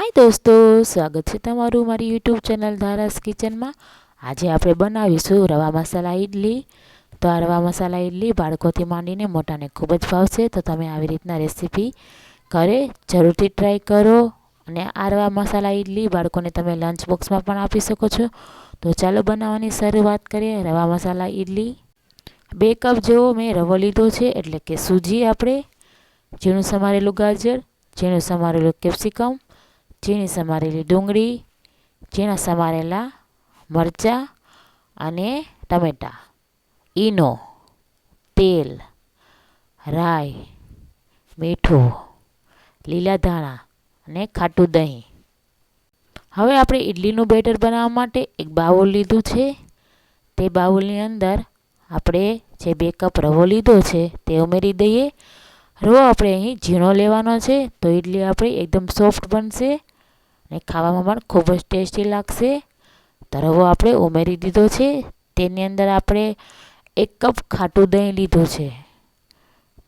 हाय दोस्तों, स्वागत है तमारू मारी यूट्यूब चैनल धारास किचन में। आज आप बनावीशू रवा मसाला इडली। तो आ रवा मसाला इडली बाळकोथी मांडीने मोटाने खूब ज भावशे। तो तमे आवी रीतना रेसिपी घरे जरूरथी ट्राय करो। अने आ रवा मसाला इडली बाळकोने तमे लंच बॉक्स में पण आपी शको छो। तो चालो बनाववानी शरूआत करीए। रवा मसाला इडली 2 कप जेवो मैं रवो लीधो छे, एटले के सूजी आपणे, झीणुं समारेલું गाजर, झीणुं समारेલું કેપ્સિકમ, झीणी समारेली डूंगળી, झीणा समारेला मरचा अने टमेटा, ईनो, तेल, राई, मीठुं, लीला धाणा अने खाटुं दહીં। हवे आपणे इडलीनुं बेटर बनाववा माटे एक बाउल लीधुं छे। ते बाउलनी अंदर आपणे जे 2 कप रवो लीधो छे ते उमेरी दईए। रवो आपणे अहीं झीणो लेवानो छे तो इडली आपणी एकदम सॉफ्ट बनशे ने खावामां पण खूब ज टेस्टी लागशे। तो रवो आपणे उमेरी दीधो छे। तेनी अंदर आपणे 1 कप खाटुं दહીં लीधुं छे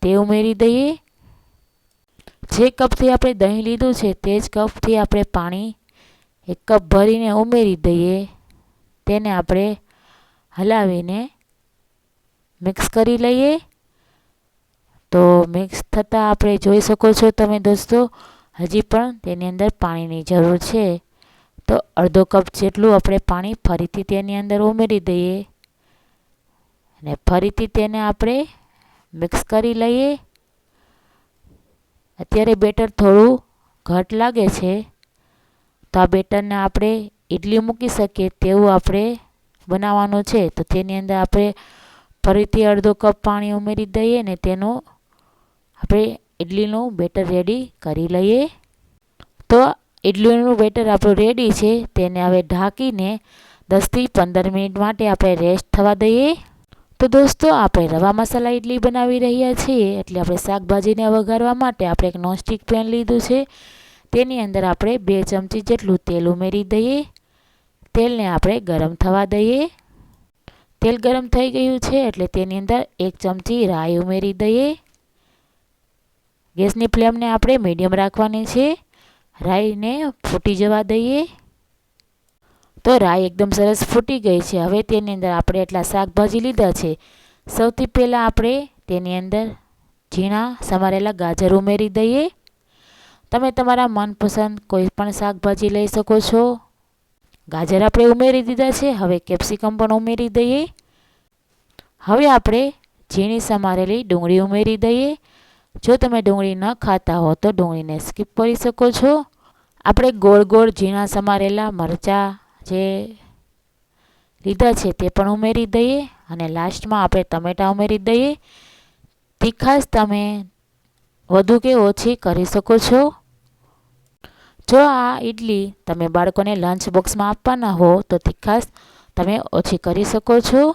ते उमेरी दईए। जे कपथी आपणे दહીં लीधुं छे ते ज कपथी आपणे पाणी 1 कप भरीने उमेरी दईए। तेने आपणे हलावीने मिक्स करी लईए। तो मिक्स थता आपणे जोई शको छो तमे दोस्तों हजी पण तेनी अंदर पाणीनी जरूर छे। तो अर्धो कप जेटલું આપણે પાણી ફરીથી તેની અંદર ઉમેરી દઈએ અને ફરીથી તેને આપણે મિક્સ કરી લઈએ। અત્યારે બેટર થોડું ઘટ લાગે છે તો આ બેટરને આપણે ઇડલી મૂકી શકીએ તેવું આપણે બનાવવાનું છે। તો તેની અંદર આપણે ફરીથી અડધો કપ પાણી ઉમેરી દઈએ ને તેનું આપણે ઇડલીનું બેટર રેડી કરી લઈએ। तो इडलीनुं बेटर आपणुं रेडी छे। तेने हवे ढाकीने 10 થી 15 मिनिट माटे आपणे रेस्ट थवा दईए। तो दोस्तों आपणे रवा मसाला इडली बनावी रह्या छीए एटले आपणे शाकभाजीने वघारवा माटे आपणे एक नॉनस्टिक पेन लीधुं छे। तेनी अंदर आपणे 2 चमची जेटલું तेल उमेरी दईए। तेलने आपणे गरम थवा दईए। तेल गरम थई गयुं छे एटले तेनी अंदर 1 चमची राई उमेरी दईए। गैसनी फ्लेमने आपणे मीडियम राखवानी छे। राई ने फूटी जवा दईए। तो राई एकदम सरस फूटी गई है। हवे तेनी अंदर आपणे एटला शाकभाजी लीधा छे। सौथी पहेला आपणे तेनी अंदर झीणा समारेला गाजर उमेरी दईए। तमे तमारा मनपसंद कोई पण शाकभाजी लई शको छो। गाजर आपणे उमेरी दीधा छे। हवे केप्सिकम पण उमेरी दईए। हवे आपणे झीणी समारेली डूंगળી उमेरी दईए। जो तमे डूंगળી न खाता हो तो डूंगળીને स्कीप करी शको छो। आपणे गोळ गोळ झीणा समारेला मरचा जे लीधा छे ते पण उमेरी दईए अने लास्टमां आपणे टमेटा उमेरी दईए। तीखास तमे वधु के ओછી करी शको छो। जो आ इडली तमे बाळकोने लंच बॉक्समां आपवाना हो तो तीखास तमे ओછી करी शको छो।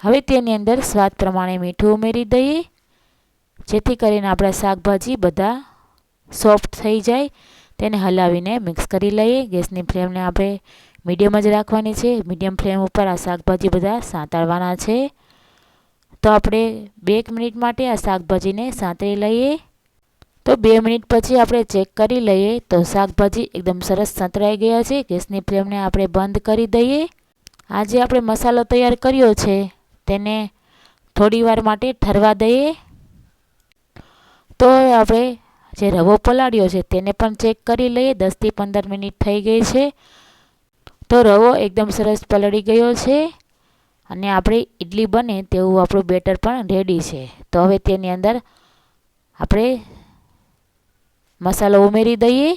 हवे तेनी अंदर स्वाद प्रमाणे मीठुं उमेरी दईए जेथी करीने आपणा शाकभाजी बधा सॉफ्ट थई जाय। तेने हलावीने मिक्स करी लईए। गैसनी फ्लेमने आपणे मीडियम ज राखवानी छे। मीडियम फ्लेम उपर आ शाकभाजी बधा सांतळवाना छे। तो आपणे 2 मिनिट माटे आ शाकभाजीने सांतળી लईए। तो 2 मिनिट पछी आपणे चेक करी लईए तो शाकभाजी एकदम सरस संतळाई गया छे। गैसनी फ्लेमने आपणे बंध करी दईए। आ जे आपणे मसालो तैयार कर्यो छे तेने थोड़ी वार माटे ठरवा दईए। तो आपणे जे रवो पलाळ्यो छे तेने पण चेक करी लईए। 10 થી 15 मिनिट थई गई छे। तो रवो एकदम सरस पलળી गयो छे अने आपणी इडली बने तेवुं आपणुं बेटर पण रेडी छे। तो हवे तेनी अंदर आपणे मसालो उमेरी दईए।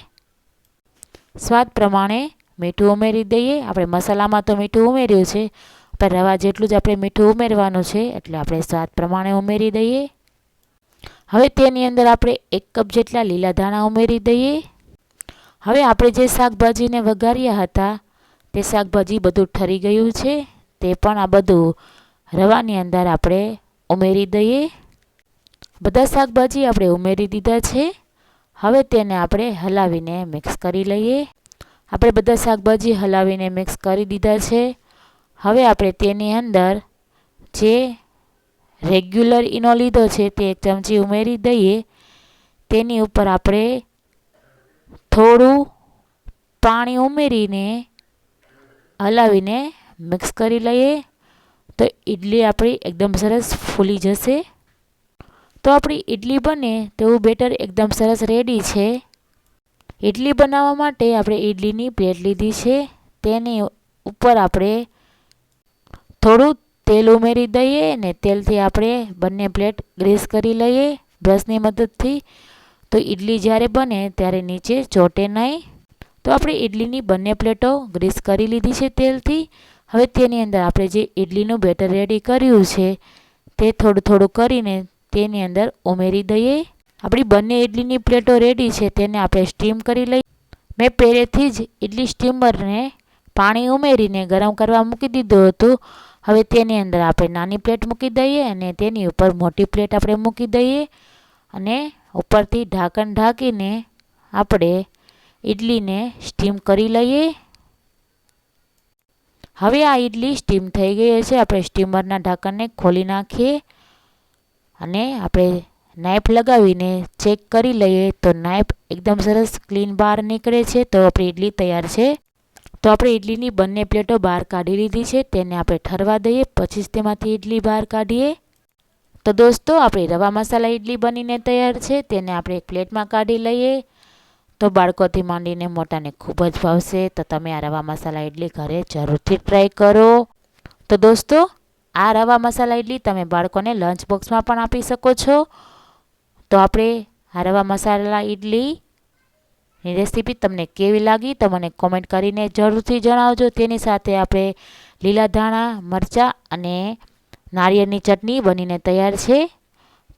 स्वाद प्रमाणे मीठुं उमेरी दईए। आपणे मसालामां तो मीठुं उमेर्युं छे पण रवा जेटલું ज आपणे मीठुं उमेरवानुं छे એટલે આપણે સ્વાદ પ્રમાણે ઉમેરી દઈએ। હવે તેની અંદર આપણે 1 કપ જેટલા લીલા ધાણા ઉમેરી દઈએ। હવે આપણે જે શાકભાજીને વઘાર્યા હતા તે શાકભાજી બધું ઠરી ગયું છે તે પણ આ બધું રવાની અંદર આપણે ઉમેરી દઈએ। બધા શાકભાજી આપણે ઉમેરી દીધા છે। હવે તેને આપણે હલાવીને મિક્સ કરી લઈએ। આપણે બધા શાકભાજી હલાવીને મિક્સ કરી દીધા છે। હવે આપણે તેની અંદર જે રેગ્યુલર ઈનો લીધો છે તે 1 ચમચી ઉમેરી દઈએ। તેની ઉપર આપણે થોડું પાણી ઉમેરીને હલાવીને મિક્સ કરી લઈએ તો ઇડલી આપણી એકદમ સરસ ફૂલી જશે. તો આપણી ઇડલી બને તેવું બેટર એકદમ સરસ રેડી છે. ઇડલી બનાવવા માટે આપણે ઇડલીની પ્લેટ લીધી છે. તેની ઉપર આપણે થોડું તેલ ઉમેરી દઈએ અને તેલથી આપણે બંને પ્લેટ ગ્રીસ કરી લઈએ બ્રશની મદદથી. તો ઇડલી જ્યારે બને ત્યારે નીચે ચોટે નહીં. તો આપણે ઇડલીની બંને પ્લેટો ગ્રીસ કરી લીધી છે તેલથી. હવે તેની અંદર આપણે જે ઇડલીનું બેટર રેડી કર્યું છે તે થોડું થોડું કરીને તેની અંદર ઉમેરી દઈએ. આપણી બંને ઇડલીની પ્લેટો રેડી છે તેને આપણે સ્ટીમ કરી લઈએ. મેં પહેલેથી જ ઇડલી સ્ટીમરને પાણી ઉમેરીને ગરમ કરવા મૂકી દીધું હતું. હવે તેની અંદર આપણે નાની પ્લેટ મૂકી દઈએ અને તેની ઉપર મોટી પ્લેટ આપણે મૂકી દઈએ અને ઉપરથી ઢાંકણ ઢાંકીને આપણે ઇડલીને સ્ટીમ કરી લઈએ. હવે આ ઇડલી સ્ટીમ થઈ ગઈ છે. આપણે સ્ટીમરના ઢાંકણને ખોલી નાખીએ અને આપણે નાઇફ લગાવીને ચેક કરી લઈએ તો નાઇફ એકદમ સરસ ક્લીન બહાર નીકળે છે. તો આપણી ઇડલી તૈયાર છે. તો આપણે ઇડલીની બંને પ્લેટો બહાર કાઢી લીધી છે. તેને આપણે ઠરવા દઈએ પછી જ તેમાંથી ઇડલી બહાર કાઢીએ. તો દોસ્તો આપણી રવા મસાલા ઇડલી બનીને તૈયાર છે. તેને આપણે એક પ્લેટમાં કાઢી લઈએ. તો બાળકોથી માંડીને મોટાને ખૂબ જ ભાવશે. તો તમે આ રવા મસાલા ઇડલી ઘરે જરૂરથી ટ્રાય કરો. તો દોસ્તો આ રવા મસાલા ઇડલી તમે બાળકોને લંચ બોક્સમાં પણ આપી શકો છો. તો આપણે આ રવા મસાલા ઇડલીની રેસીપી તમને કેવી લાગી તો મને કોમેન્ટ કરીને જરૂરથી જણાવજો. તેની સાથે આપણે લીલા ધાણા, મરચાં અને નારિયેળની ચટણી બનીને તૈયાર છે.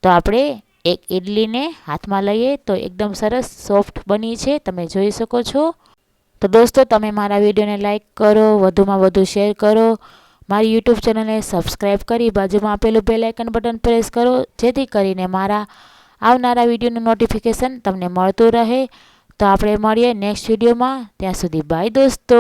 તો આપણે એક ઇડલીને હાથમાં લઈએ તો એકદમ સરસ સોફ્ટ બની છે, તમે જોઈ શકો છો. તો દોસ્તો તમે મારા વિડીયોને લાઇક કરો, વધુમાં વધુ શેર કરો, મારી યુટ્યુબ ચેનલને સબસ્ક્રાઈબ કરી બાજુમાં આપેલું બેલ આઇકન બટન પ્રેસ કરો જેથી કરીને મારા આવનારા વિડીયોનું નોટિફિકેશન તમને મળતું રહે. તો આપણે મળીએ નેક્સ્ટ વિડીયોમાં. ત્યાં સુધી બાય દોસ્તો.